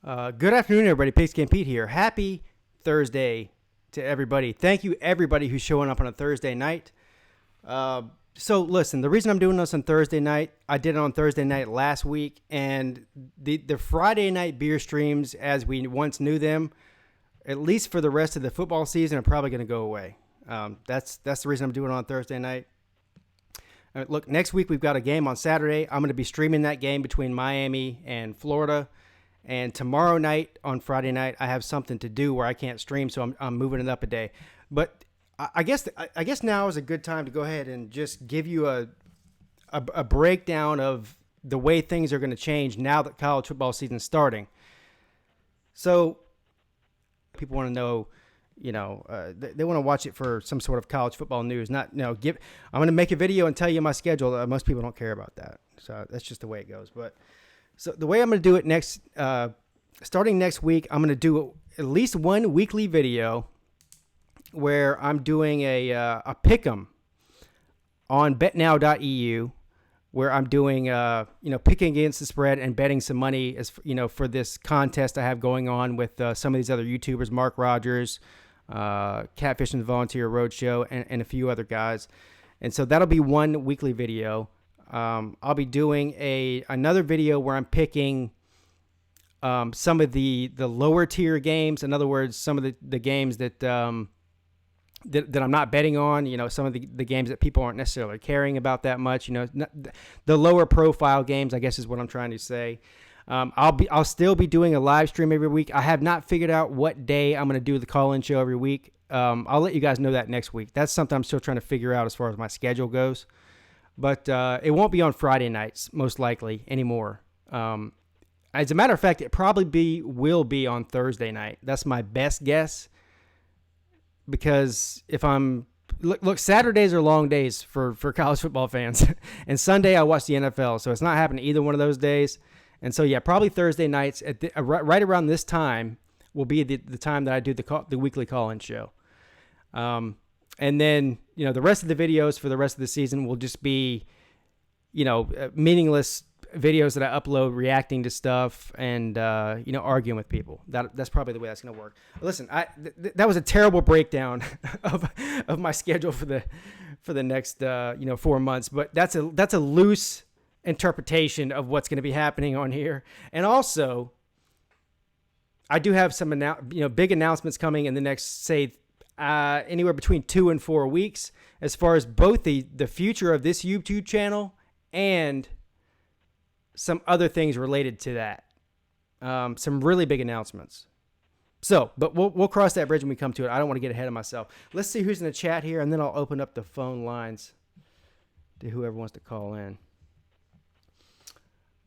Good afternoon, everybody. Pigskin Pete here. Happy Thursday to everybody. Thank you, everybody who's showing up on a Thursday night. So, listen, the reason I'm doing this on Thursday night, I did it on Thursday night last week, and the Friday night beer streams, as we once knew them, at least for the rest of the football season, are probably going to go away. That's the reason I'm doing it on Thursday night. Look, next week we've got a game on Saturday. I'm going to be streaming that game between Miami and Florida. And tomorrow night, on Friday night, I have something to do where I can't stream, so I'm moving it up a day. But I guess now is a good time to go ahead and just give you a breakdown of the way things are going to change now that college football season's starting. So people want to know, they want to watch it for some sort of college football news. I'm going to make a video and tell you my schedule. Most people don't care about that, so that's just the way it goes. But so the way I'm going to do it starting next week, I'm going to do at least one weekly video where I'm doing a pick'em on betnow.eu, where I'm doing, picking against the spread and betting some money for this contest I have going on with some of these other YouTubers, Mark Rogers, Catfish and Volunteer Roadshow, and a few other guys. And so that'll be one weekly video. I'll be doing another video where I'm picking some of the lower tier games. In other words, some of the games that I'm not betting on. Some of the games that people aren't necessarily caring about that much. The lower profile games, I guess, is what I'm trying to say. I'll still be doing a live stream every week. I have not figured out what day I'm going to do the call-in show every week. I'll let you guys know that next week. That's something I'm still trying to figure out as far as my schedule goes. But it won't be on Friday nights, most likely, anymore. As a matter of fact, it probably will be on Thursday night. That's my best guess. Because if look, Saturdays are long days for college football fans. And Sunday I watch the NFL, so it's not happening either one of those days. And so, yeah, probably Thursday nights right around this time will be the time that I do the weekly call-in show. And then, the rest of the videos for the rest of the season will just be, meaningless videos that I upload reacting to stuff and, arguing with people. That's probably the way that's going to work. Listen, that was a terrible breakdown of my schedule for the next, 4 months. But that's a loose interpretation of what's going to be happening on here. And also, I do have some, big announcements coming in the next, say, anywhere between 2 and 4 weeks, as far as both the future of this YouTube channel and some other things related to that. Some really big announcements. So, but we'll cross that bridge when we come to it. I don't want to get ahead of myself. Let's see who's in the chat here, and then I'll open up the phone lines to whoever wants to call in.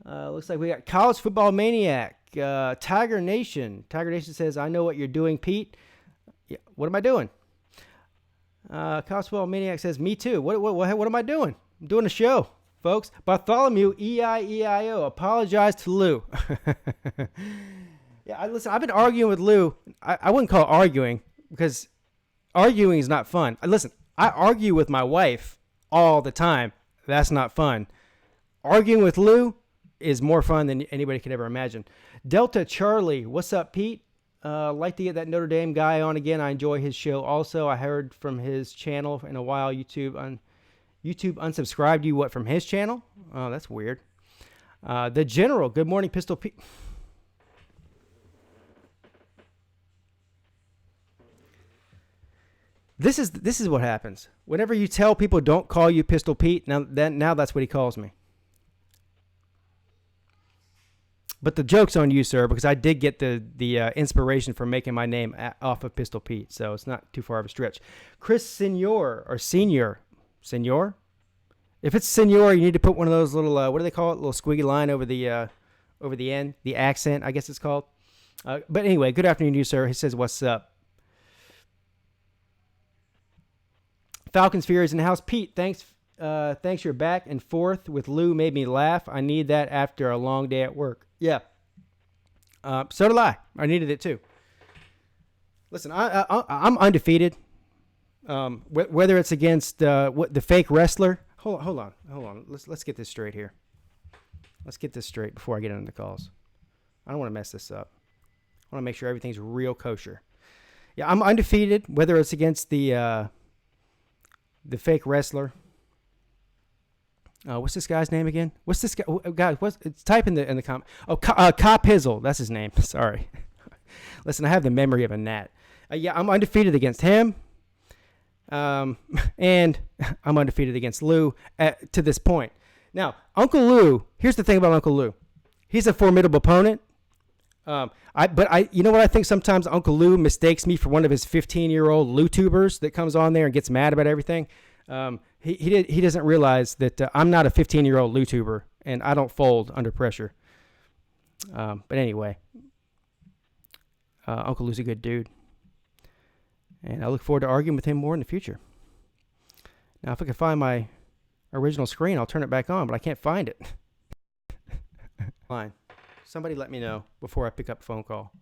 Looks like we got College Football Maniac, Tiger Nation. Tiger Nation says, "I know what you're doing, Pete." Yeah, what am I doing? College Football Maniac says, "Me too." What am I doing? I'm doing a show, folks. Bartholomew, E-I-E-I-O. Apologize to Lou. Yeah, listen, I've been arguing with Lou. I wouldn't call it arguing, because arguing is not fun. Listen, I argue with my wife all the time. That's not fun. Arguing with Lou is more fun than anybody could ever imagine. Delta Charlie, what's up, Pete? Like to get that Notre Dame guy on again. I enjoy his show also. I heard from his channel in a while. YouTube unsubscribed you, from his channel? Oh, that's weird. The General, good morning, Pistol Pete. This is what happens. Whenever you tell people don't call you Pistol Pete, now that's what he calls me. But the joke's on you, sir, because I did get the inspiration for making my name off of Pistol Pete, so it's not too far of a stretch. Chris Senior, or Senior? Senior? If it's Senior, you need to put one of those little, what do they call it? Little squiggly line over the end, the accent, I guess it's called. But anyway, good afternoon to you, sir. He says, "What's up?" Falcons Furies in the house. Pete, thanks you're back and forth with Lou. Made me laugh. I need that after a long day at work. Yeah. So did I. I needed it too. Listen, I'm undefeated. Whether it's against the fake wrestler. Hold on. Let's get this straight here. Let's get this straight before I get into the calls. I don't want to mess this up. I want to make sure everything's real kosher. Yeah, I'm undefeated, whether it's against the fake wrestler. What's this guy's name again? What's this guy? Type in the comment. Oh, Cop Hizzle. That's his name. Sorry. Listen, I have the memory of a gnat. Yeah, I'm undefeated against him. And I'm undefeated against Lou to this point. Now, Uncle Lou, here's the thing about Uncle Lou. He's a formidable opponent. You know what I think sometimes Uncle Lou mistakes me for one of his 15-year-old Lou-tubers that comes on there and gets mad about everything. He doesn't realize that I'm not a 15-year-old Lou-tuber, and I don't fold under pressure. But anyway, Uncle Lou's a good dude. And I look forward to arguing with him more in the future. Now, if I can find my original screen, I'll turn it back on, but I can't find it. Fine. Somebody let me know before I pick up a phone call.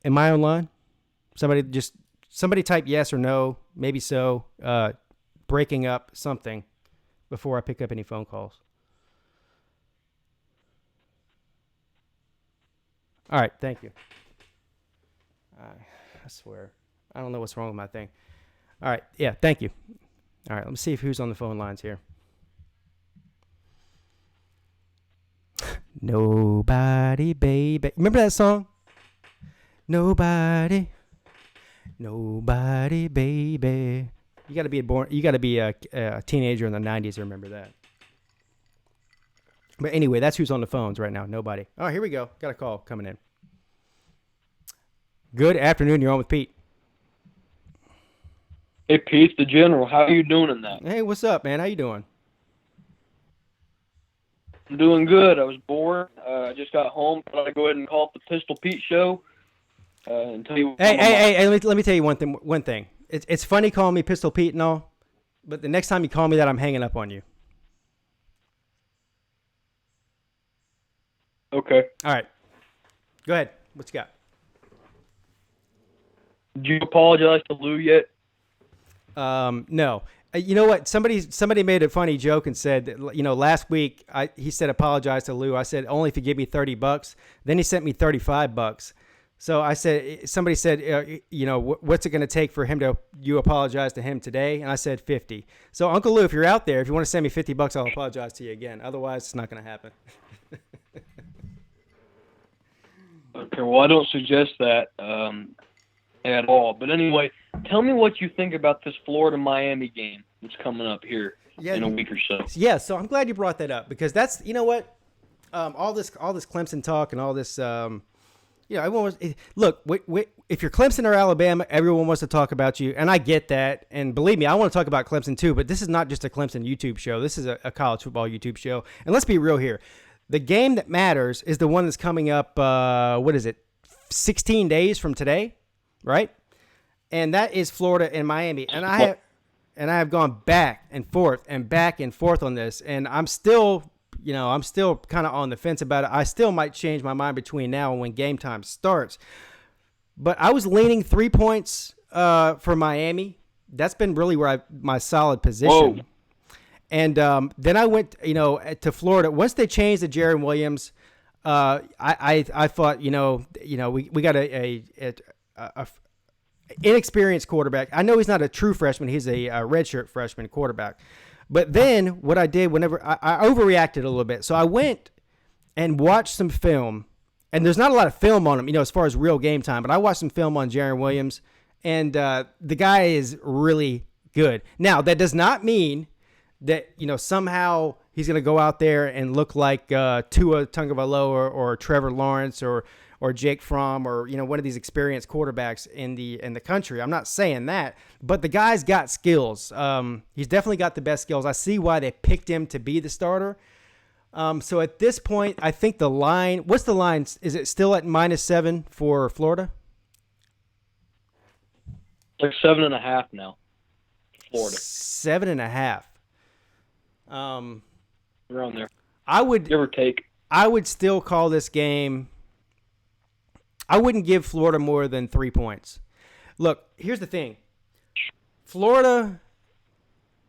Am I online? Somebody type yes or no, maybe so, breaking up something before I pick up any phone calls. All right, thank you. I swear. I don't know what's wrong with my thing. All right, yeah, thank you. All right, let me see who's on the phone lines here. Nobody, baby. Remember that song? Nobody, baby. You got to be a teenager in the 90s to remember that. But anyway, that's who's on the phones right now. Nobody. Oh, here we go. Got a call coming in. Good afternoon. You're on with Pete. Hey, Pete, the General. How are you doing in that? Hey, what's up, man? How you doing? I'm doing good. I was bored. I just got home. Thought I'd go ahead and call it the Pistol Pete Show and tell you. Hey! Let me tell you one thing. It's funny calling me Pistol Pete and all, but the next time you call me that, I'm hanging up on you. Okay. All right. Go ahead. What you got? Did you apologize to Lou yet? No. You know what? Somebody made a funny joke and said that, last week he said apologize to Lou. I said only if you give me $30. Then he sent me $35. So I said, somebody said, what's it going to take for you apologize to him today? And I said 50. So Uncle Lou, if you're out there, if you want to send me $50, I'll apologize to you again. Otherwise, it's not going to happen. Okay, well, I don't suggest that at all. But anyway, tell me what you think about this Florida-Miami game that's coming up here in a week or so. Yeah, so I'm glad you brought that up because that's, you know what, all this Clemson talk and all this, everyone was, look, if you're Clemson or Alabama, everyone wants to talk about you, and I get that. And believe me, I want to talk about Clemson too, but this is not just a Clemson YouTube show. This is a college football YouTube show. And let's be real here. The game that matters is the one that's coming up, 16 days from today, right? And that is Florida and Miami. And I have gone back and forth on this, and I'm still kind of on the fence about it. I still might change my mind between now and when game time starts. But I was leaning 3 points for Miami. That's been really my solid position. Whoa. And then I went, to Florida. Once they changed to Jaron Williams, I thought, we got a inexperienced quarterback. I know he's not a true freshman; he's a redshirt freshman quarterback. But then what I did, whenever I overreacted a little bit, so I went and watched some film. And there's not a lot of film on him, as far as real game time. But I watched some film on Jaron Williams, and the guy is really good. Now that does not mean that, somehow he's going to go out there and look like Tua Tagovailoa or Trevor Lawrence or Jake Fromm or, one of these experienced quarterbacks in the country. I'm not saying that, but the guy's got skills. He's definitely got the best skills. I see why they picked him to be the starter. So at this point, I think the line, what's the line? Is it still at -7 for Florida? Like 7.5 now. Florida. 7.5. Around there. I would give or take. I would still call this game. I wouldn't give Florida more than 3 points. Look, here's the thing. Florida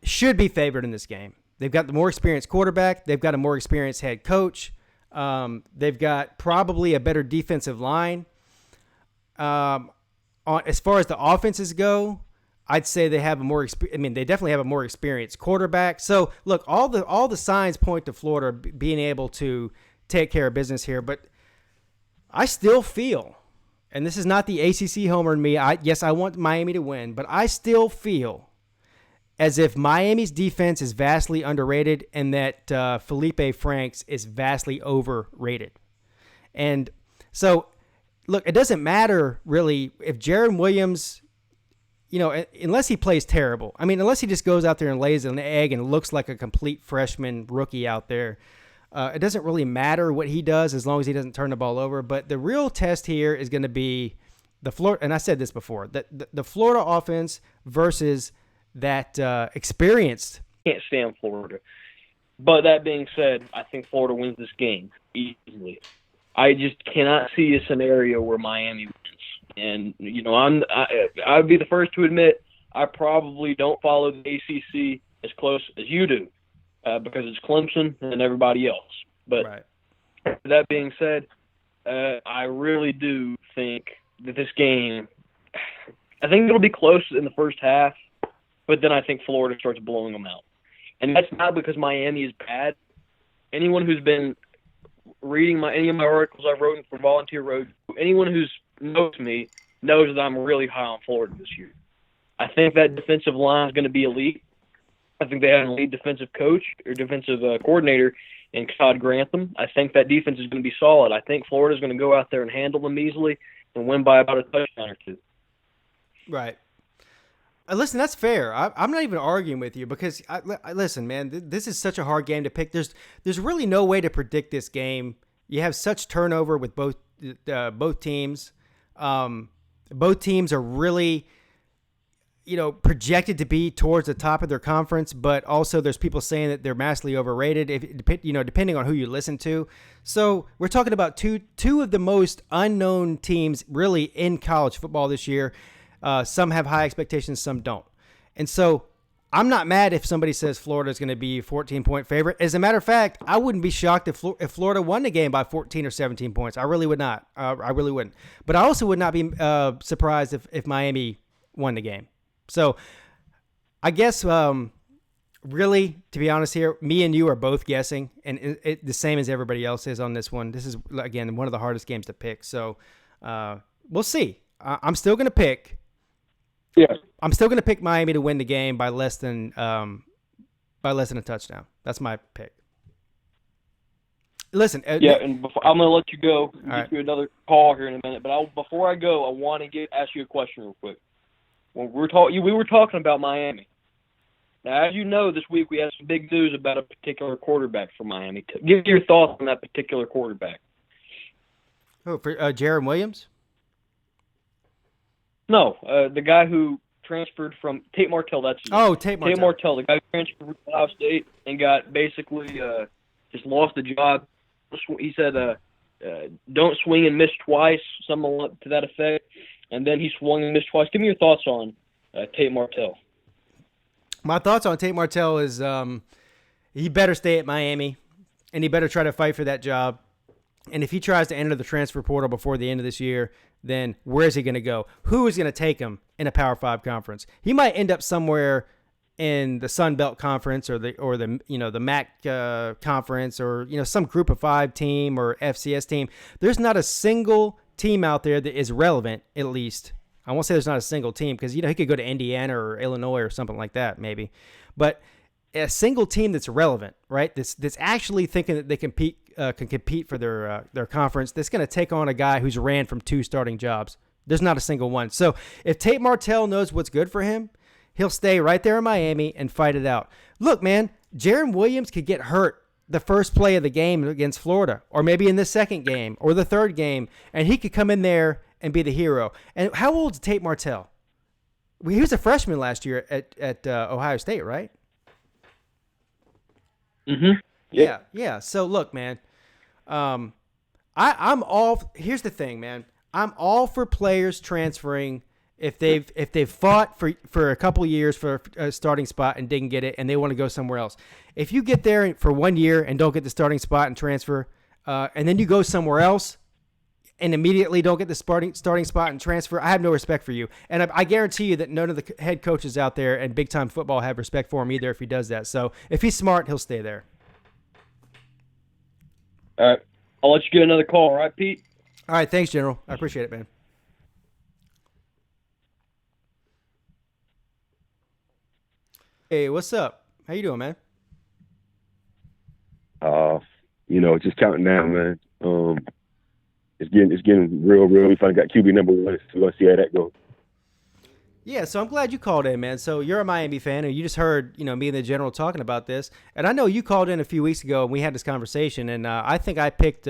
should be favored in this game. They've got the more experienced quarterback. They've got a more experienced head coach. They've got probably a better defensive line. As far as the offenses go, I'd say they have they definitely have a more experienced quarterback. So look, all the signs point to Florida being able to take care of business here. But I still feel, and this is not the ACC homer in me. I want Miami to win, but I still feel as if Miami's defense is vastly underrated and that Felipe Franks is vastly overrated. And so, look, it doesn't matter really if Jaron Williams, unless he plays terrible. I mean, unless he just goes out there and lays an egg and looks like a complete freshman rookie out there, it doesn't really matter what he does as long as he doesn't turn the ball over. But the real test here is going to be the Florida, and I said this before, that the Florida offense versus that experienced. Can't stand Florida. But that being said, I think Florida wins this game easily. I just cannot see a scenario where Miami wins. And, I'd be the first to admit I probably don't follow the ACC as close as you do because it's Clemson and everybody else. But That being said, I really do think that this game, I think it'll be close in the first half, but then I think Florida starts blowing them out. And that's not because Miami is bad. Anyone who's been reading any of my articles I've written for Volunteer Road, anyone who's knows me knows that I'm really high on Florida this year. I think that defensive line is going to be elite. I think they have an elite defensive coach or defensive coordinator in Todd Grantham. I think that defense is going to be solid. I think Florida's going to go out there and handle them easily and win by about a touchdown or two. Right. Listen, that's fair. I'm not even arguing with you because, listen, man, this is such a hard game to pick. There's really no way to predict this game. You have such turnover with both teams. Both teams are really, projected to be towards the top of their conference, but also there's people saying that they're massively overrated, depending on who you listen to. So we're talking about two of the most unknown teams really in college football this year. Some have high expectations, some don't. And so I'm not mad if somebody says Florida is going to be a 14-point favorite. As a matter of fact, I wouldn't be shocked if Florida won the game by 14 or 17 points. I really would not. I really wouldn't. But I also would not be surprised if Miami won the game. So I guess really, to be honest here, me and you are both guessing, and the same as everybody else is on this one. This is, again, one of the hardest games to pick. So we'll see. I'm still going to pick. Yeah, I'm still going to pick Miami to win the game by less than a touchdown. That's my pick. Listen, and I'm going to let you go. Get you another call here in a minute, but before I go, I want to ask you a question real quick. When we were talking about Miami. Now, as you know, this week we had some big news about a particular quarterback for Miami. Give your thoughts on that particular quarterback. Oh, for Jaron Williams? No, the guy who transferred from Tate Martell. Tate Martell. Tate Martell, the guy who transferred from Ohio State and got basically just lost the job. He said, "Don't swing and miss twice," something to that effect. And then he swung and missed twice. Give me your thoughts on Tate Martell. My thoughts on Tate Martell is he better stay at Miami, and he better try to fight for that job. And if he tries to enter the transfer portal before the end of this year, then where's he going to go? Who is going to take him in a Power 5 conference? He might end up somewhere in the Sun Belt Conference or the MAC conference or some Group of 5 team or FCS team. There's not a single team out there that is relevant. At least I won't say there's not a single team because he could go to Indiana or Illinois or something like that maybe, but a single team that's relevant, right? That's actually thinking that they can compete for their conference. That's going to take on a guy who's ran from 2 starting jobs. There's not a single one. So if Tate Martell knows what's good for him, he'll stay right there in Miami and fight it out. Look, man, Jaron Williams could get hurt the first play of the game against Florida, or maybe in the second game or the third game, and he could come in there and be the hero. And how old is Tate Martell? Well, he was a freshman last year at Ohio State, right? Mm-hmm. Yeah. So look, man, I'm all. Here's the thing, man. I'm all for players transferring if they've fought for a couple years for a starting spot and didn't get it, and they want to go somewhere else. If you get there for 1 year and don't get the starting spot and transfer, and then you go somewhere else and immediately don't get the starting spot and transfer, I have no respect for you. And I guarantee you that none of the head coaches out there in big-time football have respect for him either if he does that. So if he's smart, he'll stay there. All right. I'll let you get another call, all right, Pete? All right, thanks, General. I appreciate it, man. Hey, what's up? How you doing, man? Just counting down, man. It's getting real. We finally got QB number 1. So we're gonna see how that goes. Yeah, so I'm glad you called in, man. So you're a Miami fan, and you just heard, me and the General talking about this. And I know you called in a few weeks ago, and we had this conversation. And I think I picked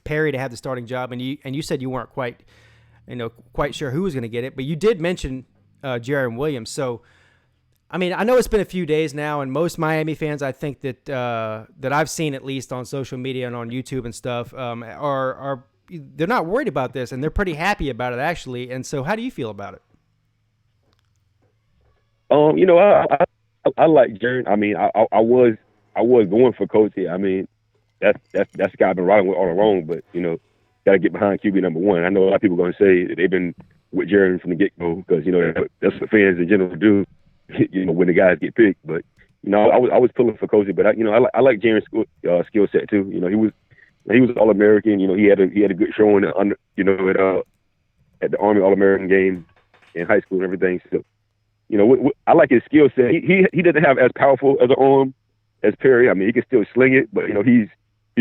Perry to have the starting job, and you said you weren't quite sure who was going to get it, but you did mention Jaron Williams. So, I mean, I know it's been a few days now, and most Miami fans, I think that I've seen at least on social media and on YouTube and stuff, are they're not worried about this, and they're pretty happy about it actually. And so, how do you feel about it? I like Jaron. I mean, I was going for Coty. I mean, that's the guy I've been riding with all along. But got to get behind QB number 1. I know a lot of people are going to say that they've been with Jaron from the get go because that's what fans in general do. When the guys get picked. But I was pulling for Coty. But I like Jaron's skill set too. He was All American. He had a good showing at the Army All American game in high school and everything. So. I like his skill set. He doesn't have as powerful as an arm as Perry. I mean, he can still sling it, but he's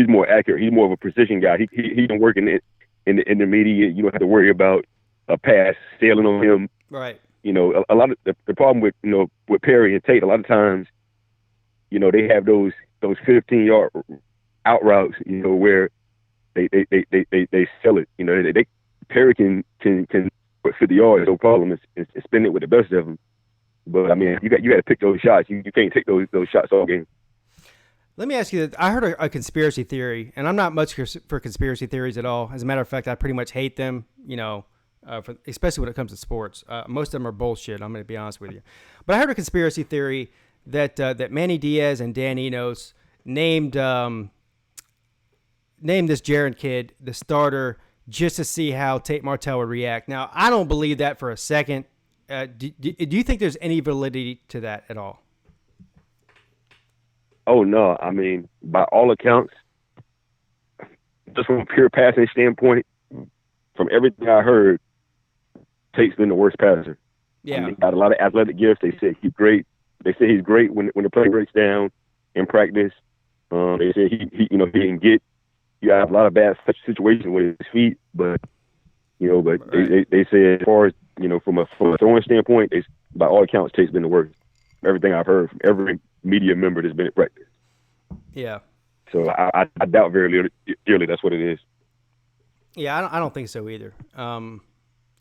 more accurate. He's more of a precision guy. He can work in the intermediate. You don't have to worry about a pass sailing on him. Right. A lot of the problem with Perry and Tate, a lot of times, they have those 15-yard out routes, where they sell it. Perry can 50 yards, no problem, and spin it with the best of them. But I mean, you got to pick those shots. You can't take those shots all game. Let me ask you that. I heard a conspiracy theory, and I'm not much for conspiracy theories at all. As a matter of fact, I pretty much hate them. Especially when it comes to sports. Most of them are bullshit. I'm going to be honest with you. But I heard a conspiracy theory that Manny Diaz and Dan Enos named this Jaron kid the starter just to see how Tate Martell would react. Now, I don't believe that for a second. Do you think there's any validity to that at all? Oh, no. I mean, by all accounts, just from a pure passing standpoint, from everything I heard, Tate's been the worst passer. Yeah. I mean, he got a lot of athletic gifts. They said he's great. They say he's great when the play breaks down in practice. They say he can get. You have a lot of bad situations with his feet, but right. they say as far as from a throwing standpoint, by all accounts, Tate's been the worst. Everything I've heard from every media member that's been at practice. Yeah. So I doubt very dearly that's what it is. Yeah, I don't think so either.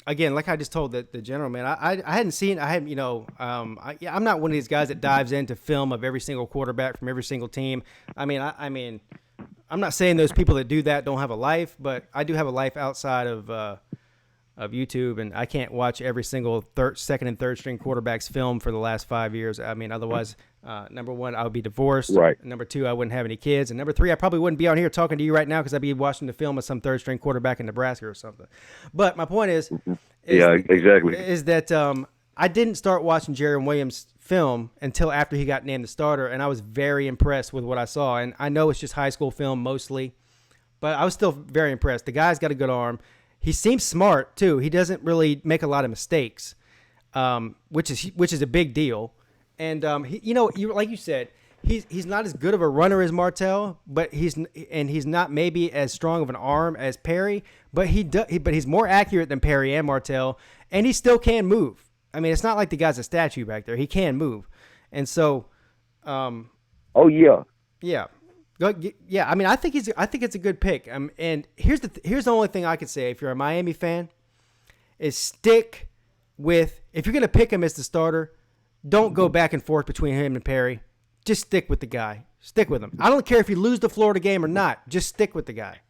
Again, like I just told the General, man, I hadn't seen. I'm not one of these guys that dives into film of every single quarterback from every single team. I mean, I'm not saying those people that do that don't have a life, but I do have a life outside of YouTube, and I can't watch every single second and third string quarterback's film for the last 5 years. I mean, otherwise, number one, I would be divorced. Right. Number two, I wouldn't have any kids. And number three, I probably wouldn't be on here talking to you right now because I'd be watching the film of some third string quarterback in Nebraska or something. But my point is yeah, exactly. Is that I didn't start watching Jaron Williams' film until after he got named the starter, and I was very impressed with what I saw. And I know it's just high school film mostly, but I was still very impressed. The guy's got a good arm. He seems smart too. He doesn't really make a lot of mistakes, which is a big deal. And like you said, he's not as good of a runner as Martell, but he's not maybe as strong of an arm as Perry. But he's more accurate than Perry and Martell, and he still can move. I mean, it's not like the guy's a statue back there. He can move, and so. Oh yeah. Yeah. Yeah, I mean, I think it's a good pick. And here's the only thing I could say if you're a Miami fan, is stick with, if you're going to pick him as the starter, don't go back and forth between him and Perry. Just stick with the guy. Stick with him. I don't care if you lose the Florida game or not. Just stick with the guy.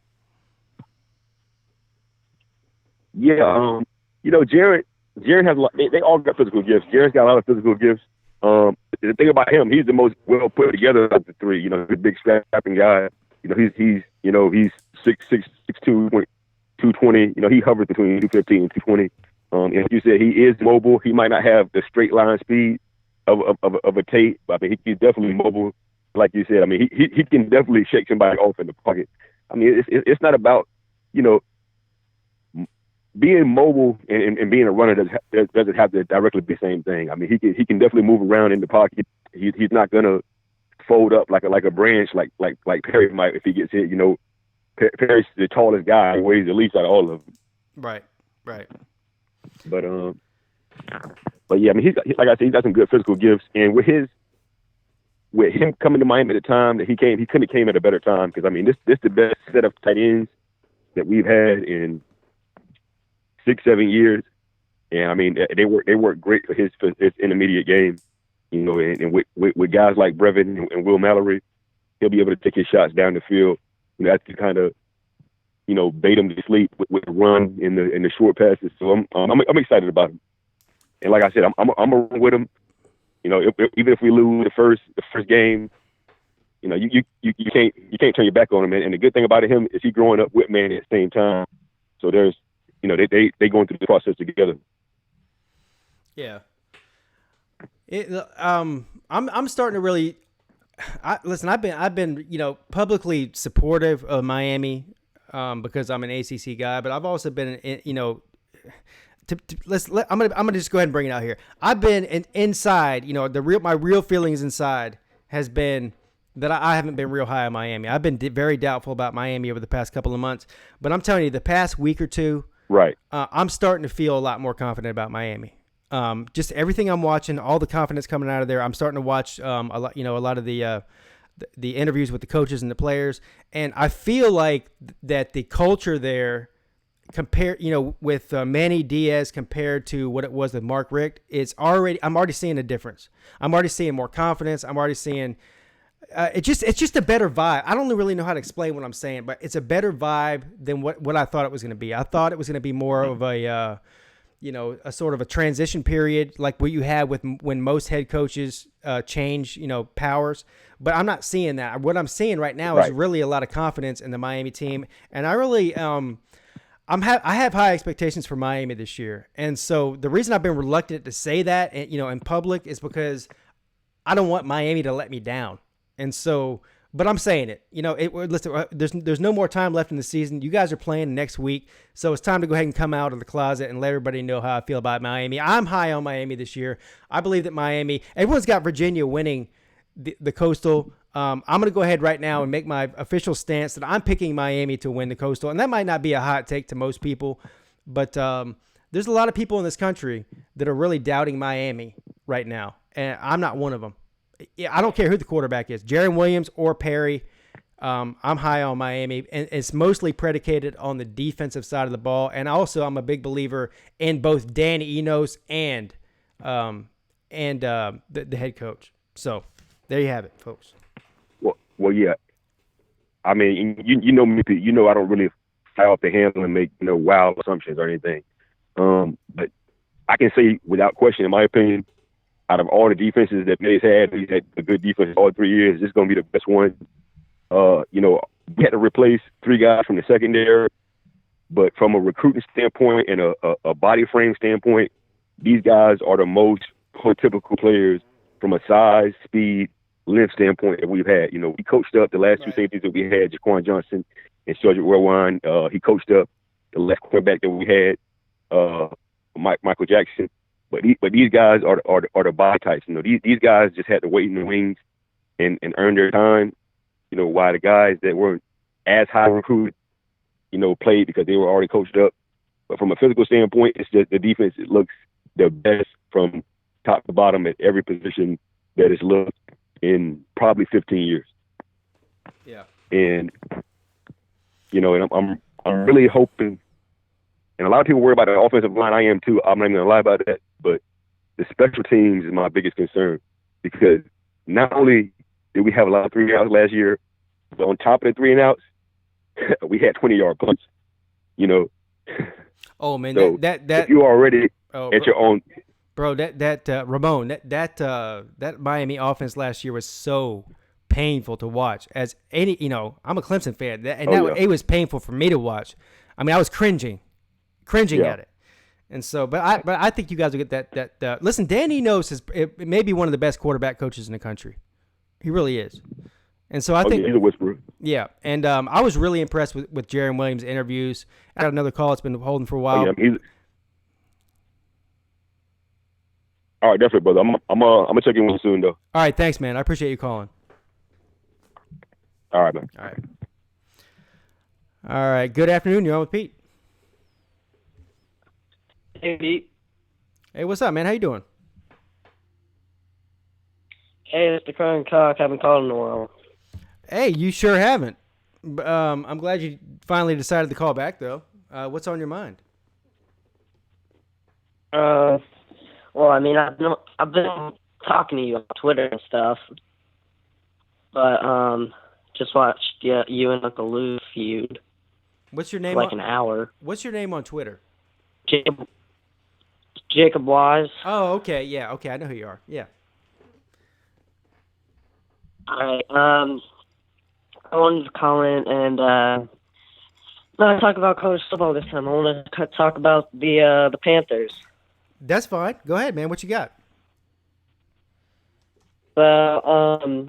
Yeah, Jared has a lot. They all got physical gifts. Jared's got a lot of physical gifts. The thing about him, he's the most well put together of the three. He's a big strapping guy. He's 6'2", 220. He hovers between 215 and 220. And like you said, he is mobile. He might not have the straight line speed of a Tate, but I mean, he's definitely mobile. Like you said, I mean, he can definitely shake somebody off in the pocket. I mean, it's not about being mobile and being a runner doesn't have to directly be the same thing. I mean, he can definitely move around in the pocket. He's not gonna fold up like a branch like Perry might if he gets hit. Perry's the tallest guy. He weighs the least out of all of them. Right. But yeah, I mean, he's like I said, he's got some good physical gifts, and with him coming to Miami at the time that he came, he couldn't have came at a better time because I mean, this the best set of tight ends that we've had in 6-7 years, and I mean they work great for his intermediate game, and with guys like Brevin and Will Mallory, he'll be able to take his shots down the field. That's to kind of bait him to sleep with the run in the short passes. So I'm excited about him, and like I said, I'm gonna run with him. Even if we lose the first game, you can't turn your back on him. And the good thing about him is he growing up with Manny at the same time. So there's they going through the process together. Yeah. I'm starting to really. Listen, I've been publicly supportive of Miami because I'm an ACC guy, but I've also been I'm gonna just go ahead and bring it out here. I've been inside. My real feelings inside has been that I haven't been real high on Miami. I've been very doubtful about Miami over the past couple of months, but I'm telling you, the past week or two. Right. I'm starting to feel a lot more confident about Miami. Just everything I'm watching, all the confidence coming out of there. I'm starting to watch a lot of the interviews with the coaches and the players, and I feel like that the culture there, with Manny Diaz compared to what it was with Mark Richt, I'm already seeing a difference. I'm already seeing more confidence. I'm already seeing. It's just a better vibe. I don't really know how to explain what I'm saying, but it's a better vibe than what I thought it was going to be. I thought it was going to be more of a sort of a transition period like what you had when most head coaches change, powers. But I'm not seeing that. What I'm seeing right now is really a lot of confidence in the Miami team, and I really I have high expectations for Miami this year. And so the reason I've been reluctant to say that, in public is because I don't want Miami to let me down. And so, but I'm saying it. Listen, there's no more time left in the season. You guys are playing next week, so it's time to go ahead and come out of the closet and let everybody know how I feel about Miami. I'm high on Miami this year. I believe that Miami. Everyone's got Virginia winning the Coastal. I'm going to go ahead right now and make my official stance that I'm picking Miami to win the Coastal, and that might not be a hot take to most people, but there's a lot of people in this country that are really doubting Miami right now, and I'm not one of them. I don't care who the quarterback is, Jaron Williams or Perry. I'm high on Miami, and it's mostly predicated on the defensive side of the ball. And also, I'm a big believer in both Dan Enos and the head coach. So there you have it, folks. Well, yeah. I mean, you know me, Pete. I don't really fly off the handle and make wild assumptions or anything. But I can say without question, in my opinion, out of all the defenses that May's had, he's had a good defense all 3 years. This is going to be the best one. We had to replace 3 guys from the secondary, but from a recruiting standpoint and a body frame standpoint, these guys are the most prototypical players from a size, speed, length standpoint that we've had. We coached up the last 2 safeties that we had, Jaquan Johnson and Cedric Rowan. He coached up the left quarterback that we had, Michael Jackson. But these guys are the body types. These guys just had to wait in the wings and earn their time. While the guys that weren't as high recruited, played because they were already coached up. But from a physical standpoint, it's just the defense. It looks the best from top to bottom at every position that it's looked in probably 15 years. Yeah. And I'm really hoping. And a lot of people worry about the offensive line. I am too. I'm not even going to lie about that. But the special teams is my biggest concern because not only did we have a lot of 3-and-outs last year, but on top of the 3-and-outs, we had 20-yard punts. Oh man, So that if you already oh, at your own, bro, that Ramon, that Miami offense last year was so painful to watch. As any, I'm a Clemson fan, it was painful for me to watch. I mean, I was cringing at it. And so, but I think you guys will get that. Listen, Dan Enos it may be one of the best quarterback coaches in the country. He really is. And so I think he's a whisperer. Yeah, and I was really impressed with Jaron Williams' interviews. I got another call. It's been holding for a while. All right, definitely, brother. I'm gonna check in with you soon, though. All right, thanks, man. I appreciate you calling. All right, man. All right. Good afternoon. You're on with Pete. Hey, Pete. Hey, what's up, man? How you doing? Hey, it's the Crown Cock. I haven't called in a while. Hey, you sure haven't. I'm glad you finally decided to call back, though. What's on your mind? Well, I mean, I've been talking to you on Twitter and stuff, but just watched you and Uncle Lou feud. What's your name? For like an hour. What's your name on Twitter? Jacob Wise. Oh, okay, yeah, okay, I know who you are. Yeah. All right. I wanted to call in and not talk about college football this time. I want to talk about the Panthers. That's fine. Go ahead, man. What you got? Well,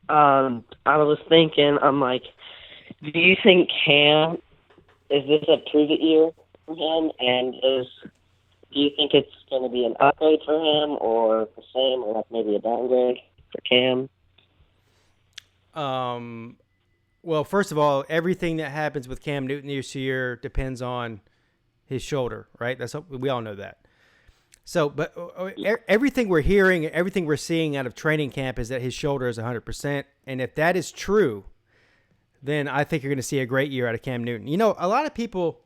I was thinking, I'm like, do you think Cam, is this a prove it year for him? And do you think it's going to be an upgrade for him or the same or like maybe a downgrade for Cam? Well, first of all, everything that happens with Cam Newton this year depends on his shoulder, right? We all know that. So, but everything we're hearing, everything we're seeing out of training camp is that his shoulder is 100%. And if that is true, then I think you're going to see a great year out of Cam Newton. You know, a lot of people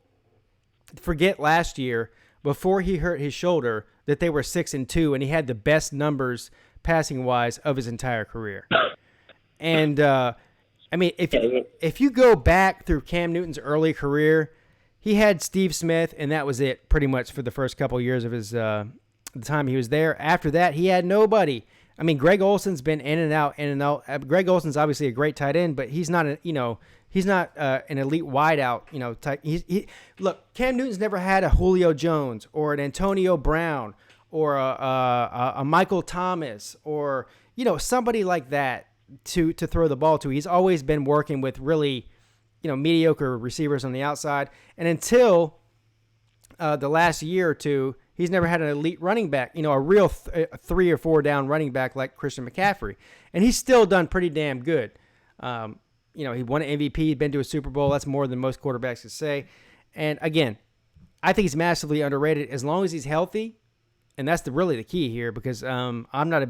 forget last year, before he hurt his shoulder, that they were 6-2, and he had the best numbers passing-wise of his entire career. And, I mean, if you go back through Cam Newton's early career, he had Steve Smith, and that was it pretty much for the first couple of years of his the time he was there. After that, he had nobody. I mean, Greg Olson's been in and out. Greg Olson's obviously a great tight end, but he's not an elite wideout, type. Look, Cam Newton's never had a Julio Jones or an Antonio Brown or a Michael Thomas or somebody like that to throw the ball to. He's always been working with really mediocre receivers on the outside. And until the last year or two, he's never had an elite running back, a real 3 or 4 down running back like Christian McCaffrey. And he's still done pretty damn good. He won an MVP, he'd been to a Super Bowl. That's more than most quarterbacks could say. And again, I think he's massively underrated as long as he's healthy. And that's really the key here because I'm not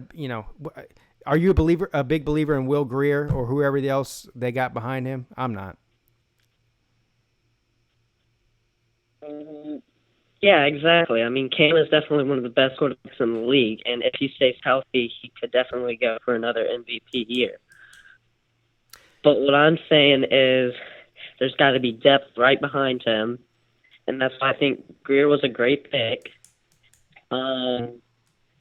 are you a big believer in Will Grier or whoever else they got behind him? I'm not. Yeah, exactly. I mean, Cam is definitely one of the best quarterbacks in the league, and if he stays healthy, he could definitely go for another MVP year. But what I'm saying is there's got to be depth right behind him, and that's why I think Grier was a great pick.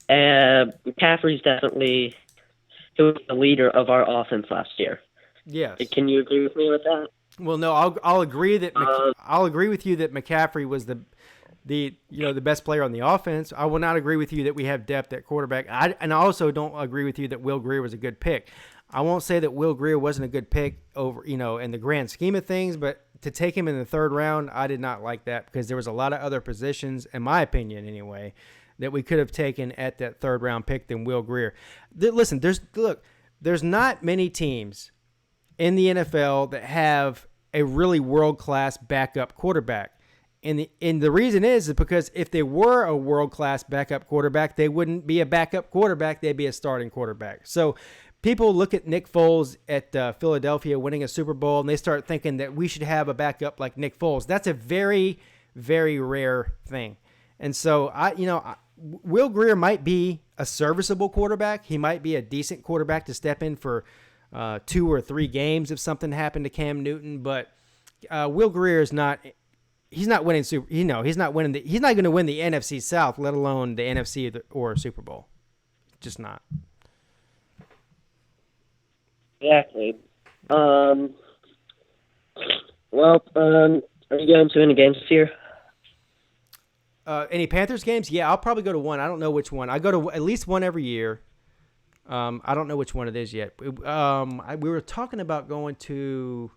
McCaffrey's definitely he was the leader of our offense last year. Yes. Can you agree with me with that? Well, no, I'll agree that I'll agree with you that McCaffrey was the best player on the offense. I will not agree with you that we have depth at quarterback. And I also don't agree with you that Will Grier was a good pick. I won't say that Will Grier wasn't a good pick over, in the grand scheme of things, but to take him in the 3rd round, I did not like that because there was a lot of other positions, in my opinion anyway, that we could have taken at that 3rd round pick than Will Grier. Listen, there's not many teams in the NFL that have a really world-class backup quarterback. And the reason is because if they were a world-class backup quarterback, they wouldn't be a backup quarterback. They'd be a starting quarterback. So people look at Nick Foles at Philadelphia winning a Super Bowl, and they start thinking that we should have a backup like Nick Foles. That's a very, very rare thing. And so, Will Grier might be a serviceable quarterback. He might be a decent quarterback to step in for 2 or 3 games if something happened to Cam Newton. But Will Grier is not he's not winning he's not going to win the NFC South, let alone the NFC or Super Bowl. Just not. Exactly. Well, are you going to any games this year? Any Panthers games? Yeah, I'll probably go to one. I don't know which one. I go to at least one every year. I don't know which one it is yet. We were talking about going to,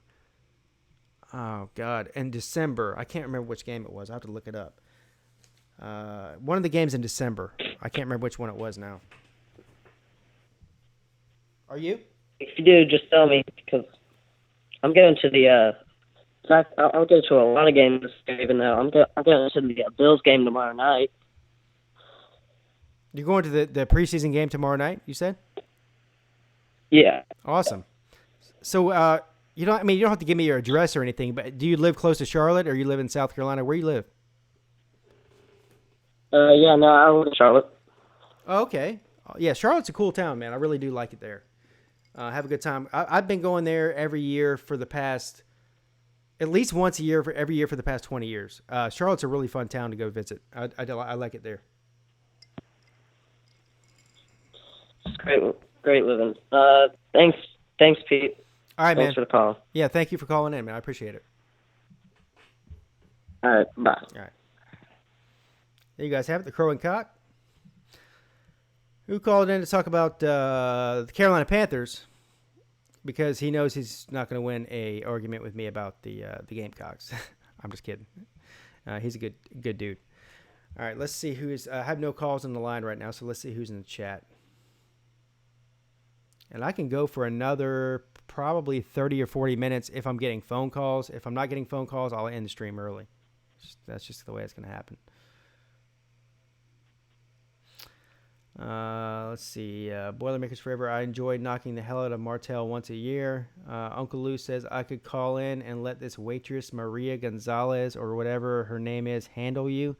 oh, God, in December. I can't remember which game it was. I have to look it up. One of the games in December. I can't remember which one it was now. Are you? If you do, just tell me, because I'm going to the in fact, I'll go to a lot of games this year, even though I'm going to the Bills game tomorrow night. You're going to the preseason game tomorrow night, you said? Yeah. Awesome. So, you don't have to give me your address or anything, but do you live close to Charlotte or you live in South Carolina? Where you live? Yeah, no, I live in Charlotte. Oh, okay. Yeah, Charlotte's a cool town, man. I really do like it there. Have a good time. I've been going there every year for the past, at least once a year, every year for the past 20 years. Charlotte's a really fun town to go visit. I like it there. It's great living. Thanks, Pete. All right, man. Thanks for the call. Yeah, thank you for calling in, man. I appreciate it. All right, bye. All right. There you guys have it, the Crow and Cock. Who called in to talk about the Carolina Panthers because he knows he's not going to win a argument with me about the Gamecocks. I'm just kidding. He's a good dude. All right, let's see who's. I have no calls on the line right now, so let's see who's in the chat. And I can go for another probably 30 or 40 minutes if I'm getting phone calls. If I'm not getting phone calls, I'll end the stream early. That's just the way it's going to happen. Let's see. Boilermakers Forever. I enjoyed knocking the hell out of Martell once a year. Uncle Lou says I could call in and let this waitress, Maria Gonzalez, or whatever her name is, handle you.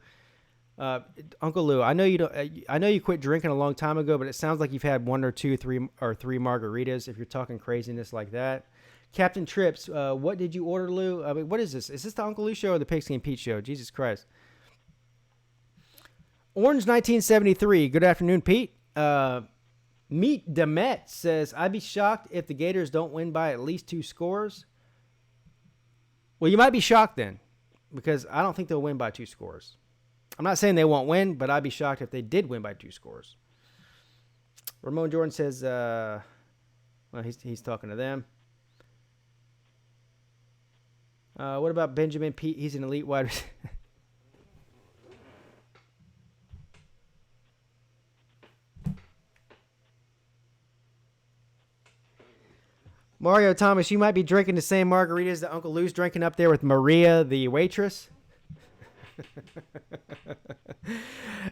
Uncle Lou, I know you don't. I know you quit drinking a long time ago, but it sounds like you've had one or two, three margaritas. If you're talking craziness like that, Captain Trips, what did you order, Lou? I mean, what is this? Is this the Uncle Lou show or the Pigskin Pete show? Jesus Christ. Orange 1973. Good afternoon, Pete. Meet Demet says I'd be shocked if the Gators don't win by at least 2 scores. Well, you might be shocked then, because I don't think they'll win by 2 scores. I'm not saying they won't win, but I'd be shocked if they did win by 2 scores. Ramon Jordan says, well, he's talking to them. What about Benjamin Pete? He's an elite wide receiver. Mario Thomas, you might be drinking the same margaritas that Uncle Lou's drinking up there with Maria, the waitress.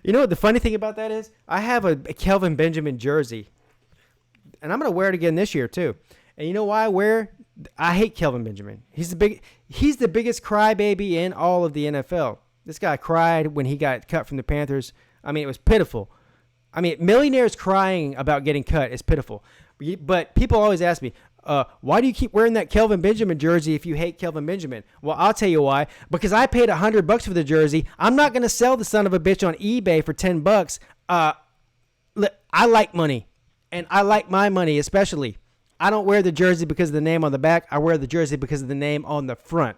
You know what the funny thing about that is? I have a Kelvin Benjamin jersey, and I'm going to wear it again this year too. And you know why I hate Kelvin Benjamin. He's the biggest crybaby in all of the NFL. This guy cried when he got cut from the Panthers. I mean, it was pitiful. I mean, millionaires crying about getting cut is pitiful. But people always ask me, why do you keep wearing that Kelvin Benjamin jersey if you hate Kelvin Benjamin? Well, I'll tell you why. Because I paid $100 for the jersey. I'm not going to sell the son of a bitch on eBay for $10. I like money, and I like my money especially. I don't wear the jersey because of the name on the back. I wear the jersey because of the name on the front.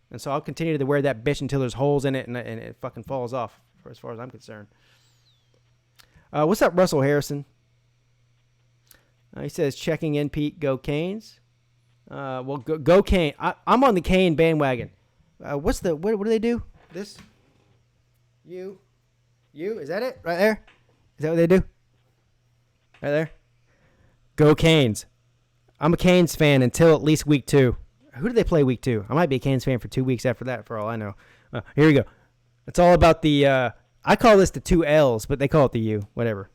And so I'll continue to wear that bitch until there's holes in it and it fucking falls off, as far as I'm concerned. What's up, Russell Harrison? He says, checking in, Pete, go Canes. Well, go Cane. I'm on the Cane bandwagon. What do they do? This? You? Is that it? Right there? Is that what they do? Right there? Go Canes. I'm a Canes fan until at least week 2. Who do they play week 2? I might be a Canes fan for 2 weeks after that, for all I know. Here we go. It's all about the, I call this the 2 L's, but they call it the U. Whatever.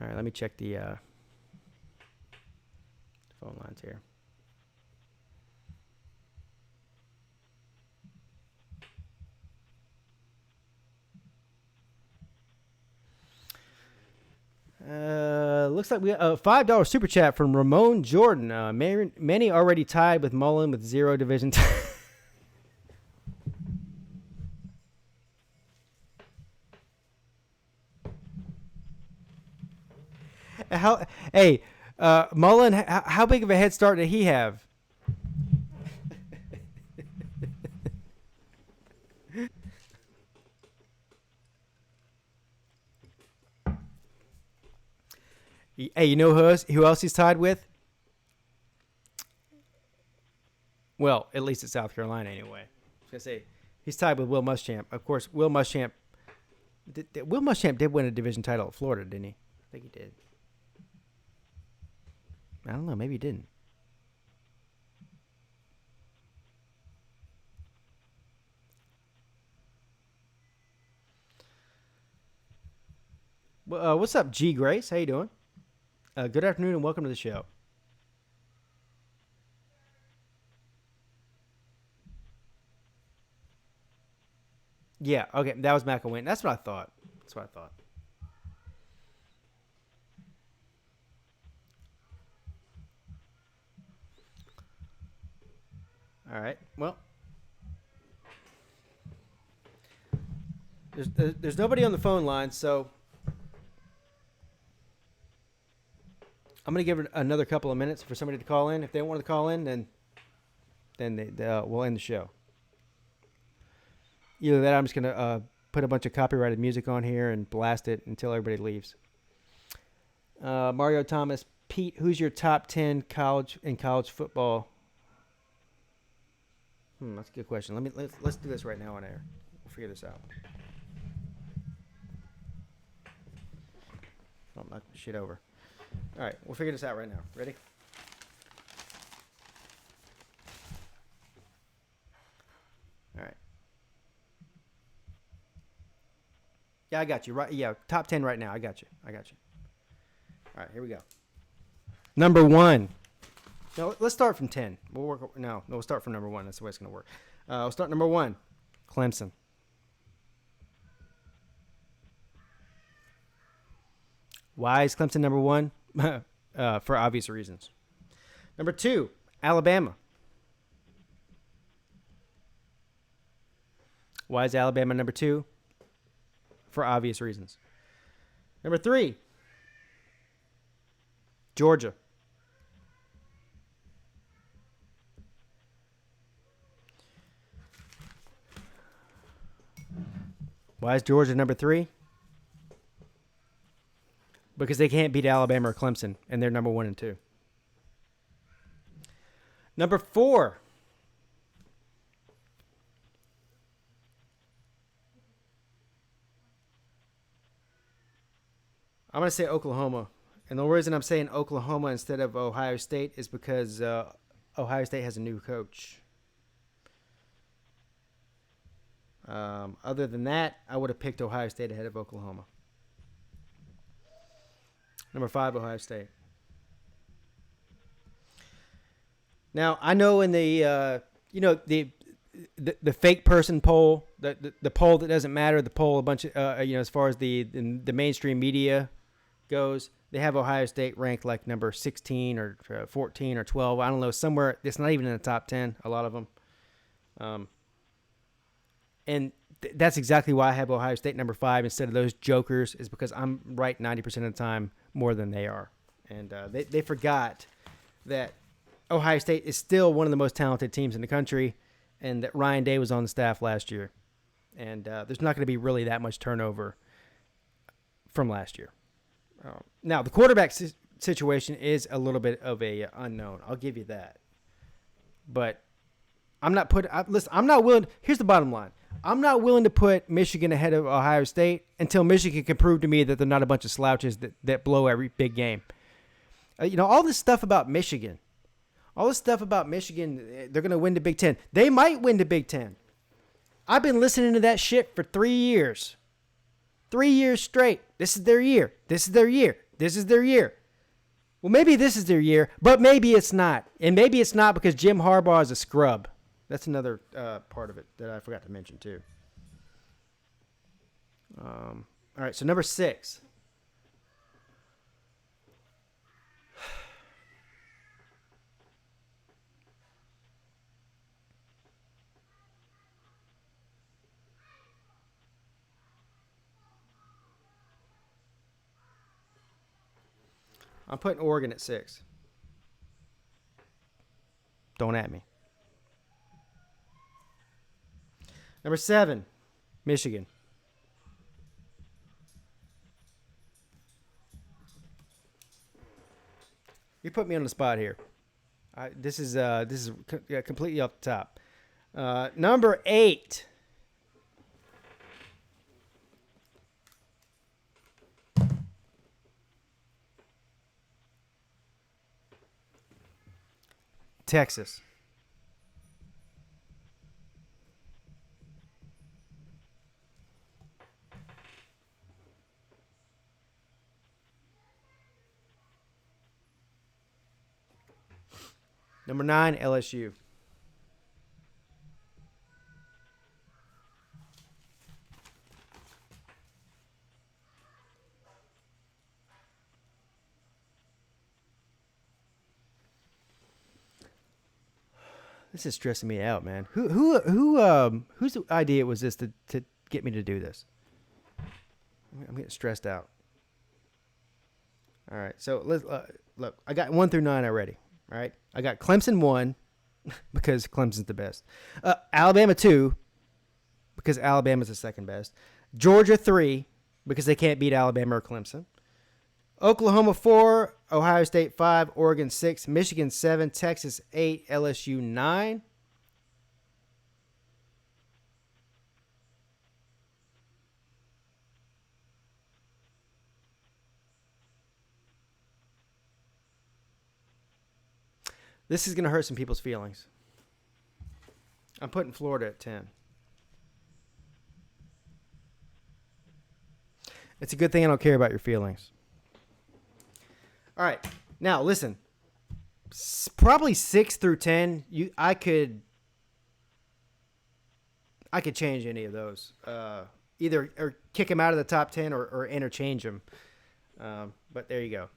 All right, let me check the phone lines here. Looks like we a $5 super chat from Ramon Jordan. Many already tied with Mullen with 0 division. Mullen, how big of a head start did he have? Hey, you know who else he's tied with? Well, at least at South Carolina anyway. I was going to say, he's tied with Will Muschamp. Of course, Will Muschamp did win a division title at Florida, didn't he? I think he did. I don't know. Maybe he didn't. What's up, G Grace? How you doing? Good afternoon and welcome to the show. Yeah, okay, that was McElwain. That's what I thought. All right. Well, there's nobody on the phone line, so I'm gonna give it another couple of minutes for somebody to call in. If they want to call in, then we'll end the show. Either that, I'm just gonna put a bunch of copyrighted music on here and blast it until everybody leaves. Mario Thomas, Pete, who's your top 10 college football? That's a good question. Let's do this right now on air. We'll figure this out. I'll knock the shit over. All right, we'll figure this out right now. Ready? All right. Yeah, I got you. Right? Yeah, top 10 right now. I got you. All right, here we go. Number 1. No, let's start from 10. We'll start from number 1. That's the way it's going to work. We'll start number 1. Clemson. Why is Clemson number 1? For obvious reasons. Number 2, Alabama. Why is Alabama number 2? For obvious reasons. Number 3, Georgia. Why is Georgia number 3? Because they can't beat Alabama or Clemson, and they're number 1 and 2. Number 4. I'm going to say Oklahoma. And the reason I'm saying Oklahoma instead of Ohio State is because Ohio State has a new coach. Other than that, I would have picked Ohio State ahead of Oklahoma. Number 5, Ohio State. Now, I know in the the fake person poll, the poll that doesn't matter, the poll a bunch of as far as the mainstream media goes, they have Ohio State ranked like number 16 or 14 or 12. I don't know, somewhere it's not even in the top 10. A lot of them, and that's exactly why I have Ohio State number 5 instead of those jokers. Is because I'm right 90% of the time more than they are, and they forgot that Ohio State is still one of the most talented teams in the country, and that Ryan Day was on the staff last year, and there's not going to be really that much turnover from last year. Now the quarterback situation is a little bit of a unknown. I'll give you that, but I'm not willing. Here's the bottom line. I'm not willing to put Michigan ahead of Ohio State until Michigan can prove to me that they're not a bunch of slouches that blow every big game. All this stuff about Michigan. They're going to win the Big Ten. They might win the Big Ten. I've been listening to that shit for 3 years. 3 years straight. This is their year. This is their year. This is their year. Well, maybe this is their year, but maybe it's not. And maybe it's not because Jim Harbaugh is a scrub. That's another part of it that I forgot to mention, too. All right, so number 6. I'm putting Oregon at 6. Don't at me. Number 7, Michigan. You put me on the spot here. This is completely off the top. Number 8. Texas. Number 9, LSU. This is stressing me out, man. Whose idea was this to get me to do this? I'm getting stressed out. All right, so let's look. I got 1 through 9 already. All right, I got Clemson 1 because Clemson's the best. Alabama 2 because Alabama's the second best. Georgia 3 because they can't beat Alabama or Clemson. Oklahoma 4, Ohio State 5, Oregon 6, Michigan 7, Texas 8, LSU 9. This is going to hurt some people's feelings. I'm putting Florida at 10. It's a good thing I don't care about your feelings. All right. Now, listen. Probably 6 through 10, I could change any of those. Either or kick them out of the top 10 or interchange them. But there you go.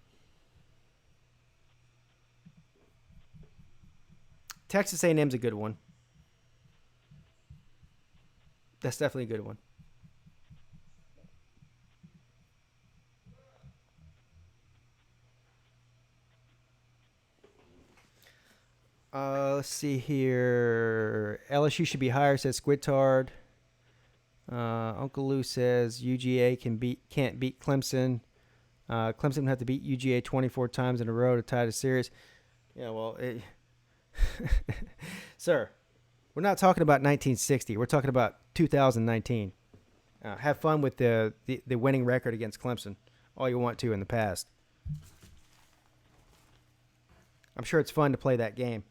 Texas A&M's a good one. That's definitely a good one. Let's see here. LSU should be higher, says Squidtard. Uncle Lou says UGA can't beat Clemson. Clemson would have to beat UGA 24 times in a row to tie the series. Yeah, well, sir, we're not talking about 1960. We're talking about 2019. Have fun with the winning record against Clemson all you want to in the past. I'm sure it's fun to play that game.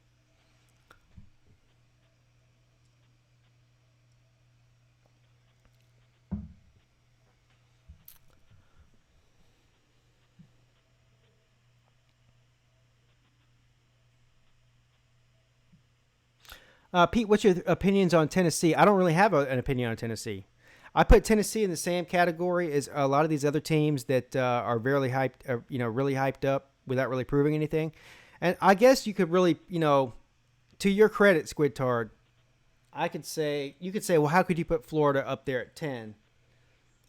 Pete, what's your opinions on Tennessee? I don't really have an opinion on Tennessee. I put Tennessee in the same category as a lot of these other teams that are really hyped, really hyped up without really proving anything. And I guess you could really, to your credit, Squidtard, you could say, well, how could you put Florida up there at 10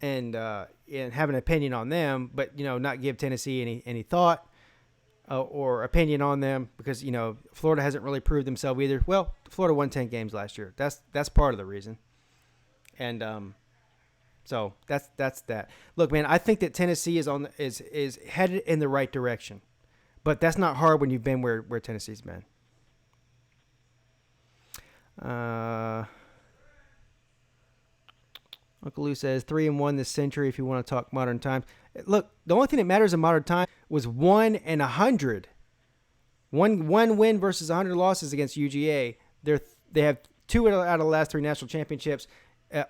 and have an opinion on them, but not give Tennessee any thought or opinion on them because Florida hasn't really proved themselves either. Well, Florida won 10 games last year. That's part of the reason, and so that's that. Look, man, I think that Tennessee is headed in the right direction. But that's not hard when you've been where Tennessee's been. Uncle Lou says 3-1 this century if you want to talk modern times. Look, the only thing that matters in modern time was 1 and 100. One win versus 100 losses against UGA. They have 2 out of the last 3 national championships.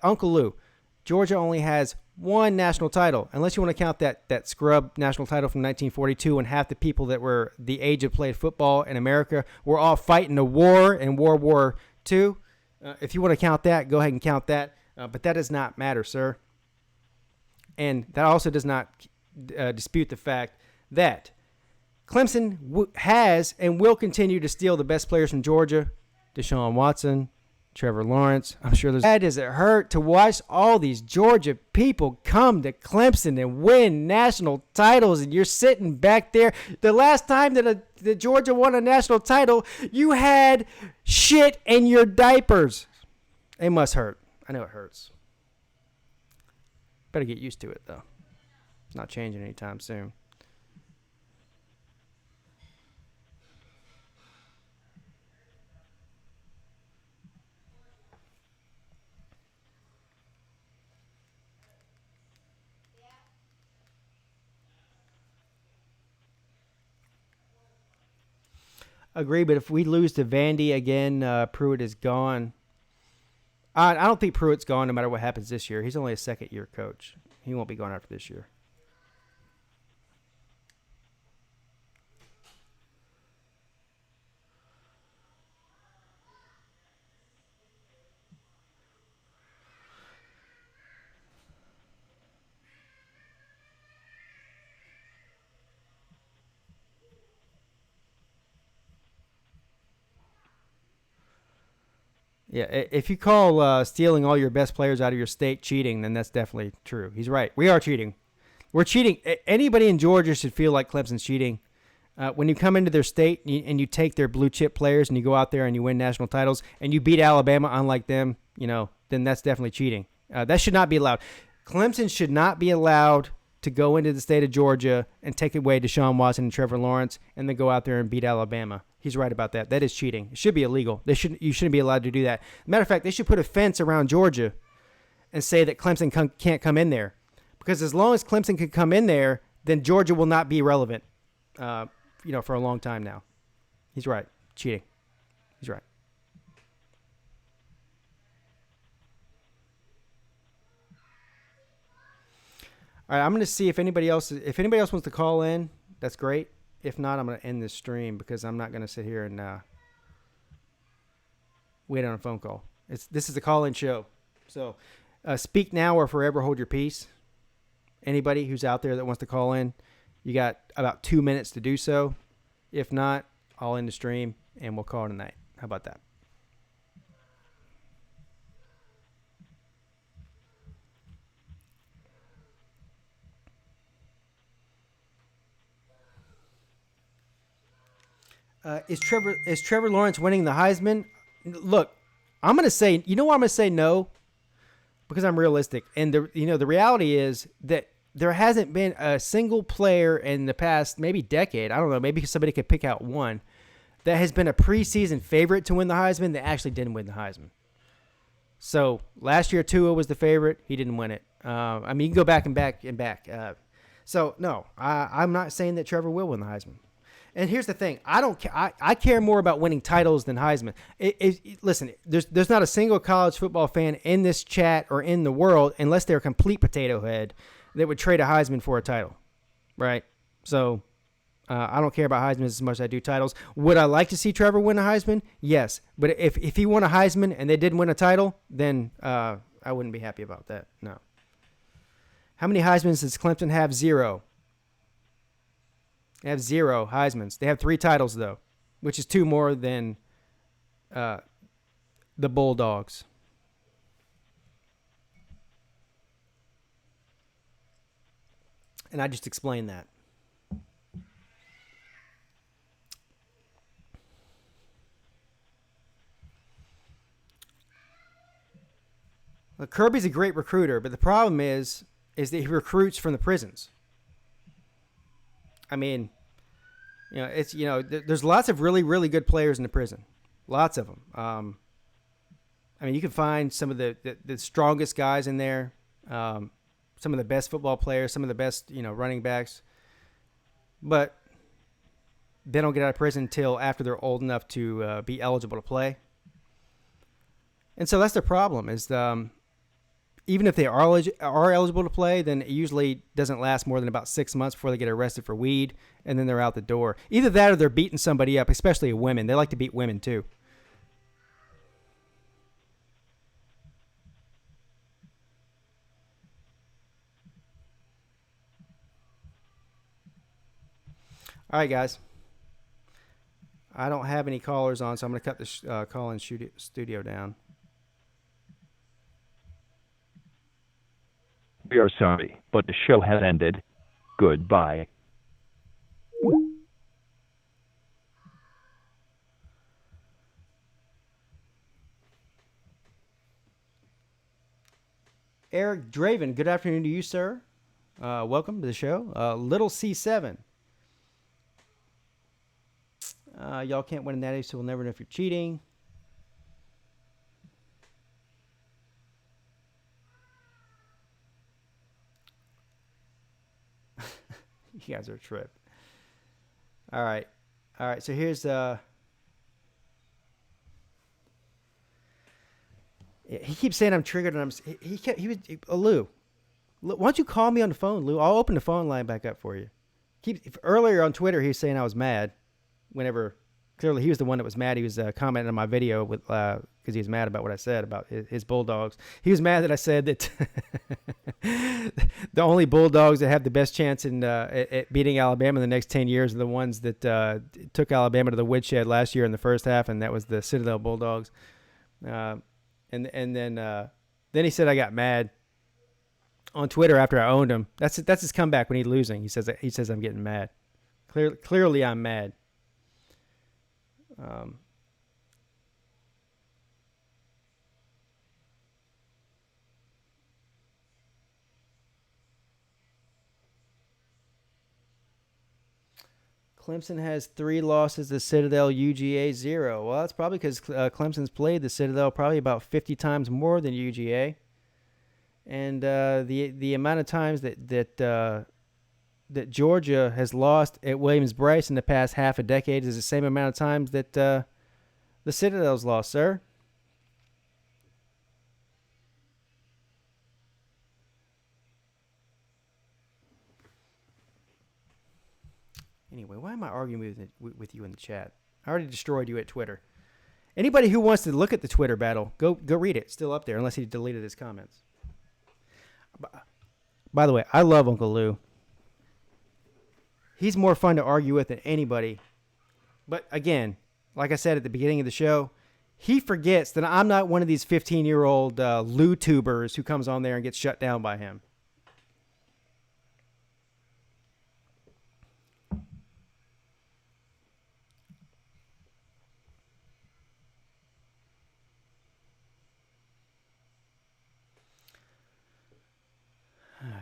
Uncle Lou, Georgia only has 1 national title, unless you want to count that scrub national title from 1942 when half the people that were the age of played football in America were all fighting a war in World War II. If you want to count that, go ahead and count that. But that does not matter, sir. And that also does not dispute the fact that Clemson has and will continue to steal the best players from Georgia. Deshaun Watson, Trevor Lawrence. I'm sure there's. How does it hurt to watch all these Georgia people come to Clemson and win national titles, and you're sitting back there? The last time that the Georgia won a national title, you had shit in your diapers. It must hurt. I know it hurts. Better get used to it, though. It's not changing anytime soon. Agree, but if we lose to Vandy again, Pruitt is gone. I don't think Pruitt's gone no matter what happens this year. He's only a second-year coach. He won't be gone after this year. Yeah, if you call stealing all your best players out of your state cheating, then that's definitely true. He's right. We are cheating. We're cheating. Anybody in Georgia should feel like Clemson's cheating. When you come into their state and you take their blue chip players and you go out there and you win national titles and you beat Alabama unlike them, then that's definitely cheating. That should not be allowed. Clemson should not be allowed to go into the state of Georgia and take away Deshaun Watson and Trevor Lawrence and then go out there and beat Alabama. He's right about that. That is cheating. It should be illegal. You shouldn't be allowed to do that. Matter of fact, they should put a fence around Georgia and say that Clemson can't come in there. Because as long as Clemson can come in there, then Georgia will not be relevant, for a long time now. He's right. Cheating. He's right. All right, I'm going to see if anybody else wants to call in. That's great. If not, I'm going to end this stream because I'm not going to sit here and wait on a phone call. This is a call-in show. So speak now or forever hold your peace. Anybody who's out there that wants to call in, you got about 2 minutes to do so. If not, I'll end the stream and we'll call it a night. How about that? Is Trevor Lawrence winning the Heisman? Look, I'm going to say, I'm going to say no because I'm realistic. And the reality is that there hasn't been a single player in the past maybe decade, I don't know, maybe somebody could pick out one, that has been a preseason favorite to win the Heisman that actually didn't win the Heisman. So last year Tua was the favorite. He didn't win it. You can go back and back. So no, I'm not saying that Trevor will win the Heisman. And here's the thing: I care more about winning titles than Heisman. Listen, there's not a single college football fan in this chat or in the world, unless they're a complete potato head, that would trade a Heisman for a title, right? So I don't care about Heisman as much as I do titles. Would I like to see Trevor win a Heisman? Yes, but if he won a Heisman and they didn't win a title, then I wouldn't be happy about that. No. How many Heismans does Clemson have? 0. They have 0 Heismans. They have 3 titles, though, which is 2 more than the Bulldogs. And I just explained that. Well, Kirby's a great recruiter, but the problem is that he recruits from the prisons. I mean, there's lots of really, really good players in the prison. Lots of them. You can find some of the strongest guys in there, some of the best football players, some of the best, running backs. But they don't get out of prison until after they're old enough to be eligible to play. And so that's the problem is even if they are eligible to play, then it usually doesn't last more than about 6 months before they get arrested for weed, and then they're out the door. Either that or they're beating somebody up, especially women. They like to beat women too. All right, guys. I don't have any callers on, so I'm going to cut this call-in studio down. We are sorry, but the show has ended. Goodbye. Eric Draven, good afternoon to you, sir. Welcome to the show. Little C7. Y'all can't win in that, so we'll never know if you're cheating. You guys are a trip. All right. So here's he keeps saying I'm triggered, and Lou. Why don't you call me on the phone, Lou? I'll open the phone line back up for you. Earlier on Twitter, he was saying I was mad. Whenever clearly he was the one that was mad. He was commenting on my video with because he was mad about what I said about his Bulldogs. He was mad that I said that the only Bulldogs that have the best chance at beating Alabama in the next 10 years are the ones that took Alabama to the woodshed last year in the first half, and that was the Citadel Bulldogs. And then he said I got mad on Twitter after I owned him. That's his comeback when he's losing. He says I'm getting mad. Clearly I'm mad. Clemson has 3 losses to Citadel, UGA 0. Well, that's probably because Clemson's played the Citadel probably about 50 times more than UGA. And the amount of times that Georgia has lost at Williams-Brice in the past half a decade is the same amount of times that the Citadel's lost, sir. Anyway, why am I arguing with you in the chat? I already destroyed you at Twitter. Anybody who wants to look at the Twitter battle, go read it. It's still up there, unless he deleted his comments. By the way, I love Uncle Lou. He's more fun to argue with than anybody. But again, like I said at the beginning of the show, he forgets that I'm not one of these 15-year-old Lou tubers who comes on there and gets shut down by him.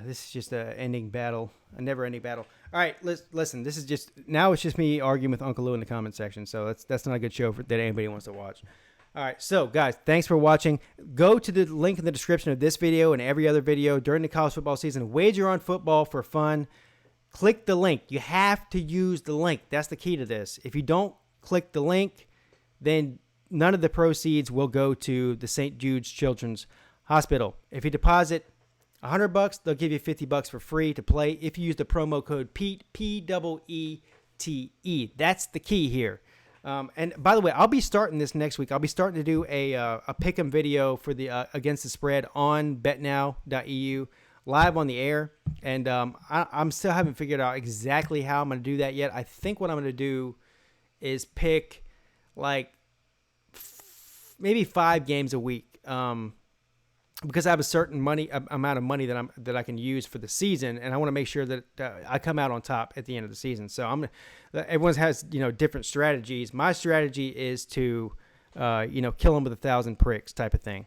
This is just a ending battle, a never-ending battle. All right, listen. This is it's just me arguing with Uncle Lou in the comment section. So that's not a good show that anybody wants to watch. All right, so guys, thanks for watching. Go to the link in the description of this video and every other video during the college football season. Wager on football for fun. Click the link. You have to use the link. That's the key to this. If you don't click the link, then none of the proceeds will go to the St. Jude's Children's Hospital. If you deposit $100, they'll give you $50 for free to play if you use the promo code Peete, P-E-E-T-E. That's the key here. And by the way, I'll be starting this next week. I'll be starting to do a pick'em video for the against the spread on betnow.eu live on the air. And I'm still haven't figured out exactly how I'm going to do that yet. I think what I'm going to do is pick like maybe 5 games a week. Because I have a certain amount of money that I can use for the season, and I want to make sure that I come out on top at the end of the season. So everyone has different strategies. My strategy is to kill them with 1,000 pricks type of thing.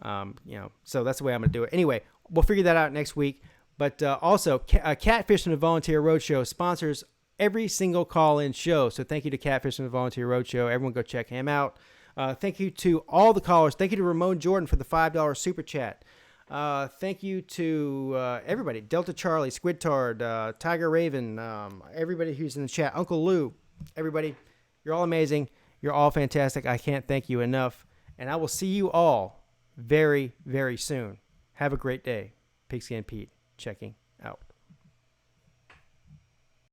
So that's the way I'm going to do it. Anyway, we'll figure that out next week. But also, Catfish and the Volunteer Roadshow sponsors every single call-in show. So thank you to Catfish and the Volunteer Roadshow. Everyone go check him out. Thank you to all the callers. Thank you to Ramon Jordan for the $5 super chat. Thank you to everybody. Delta Charlie, Squidtard, Tiger Raven, everybody who's in the chat. Uncle Lou, everybody. You're all amazing. You're all fantastic. I can't thank you enough. And I will see you all very, very soon. Have a great day. Pigskin Pete checking out.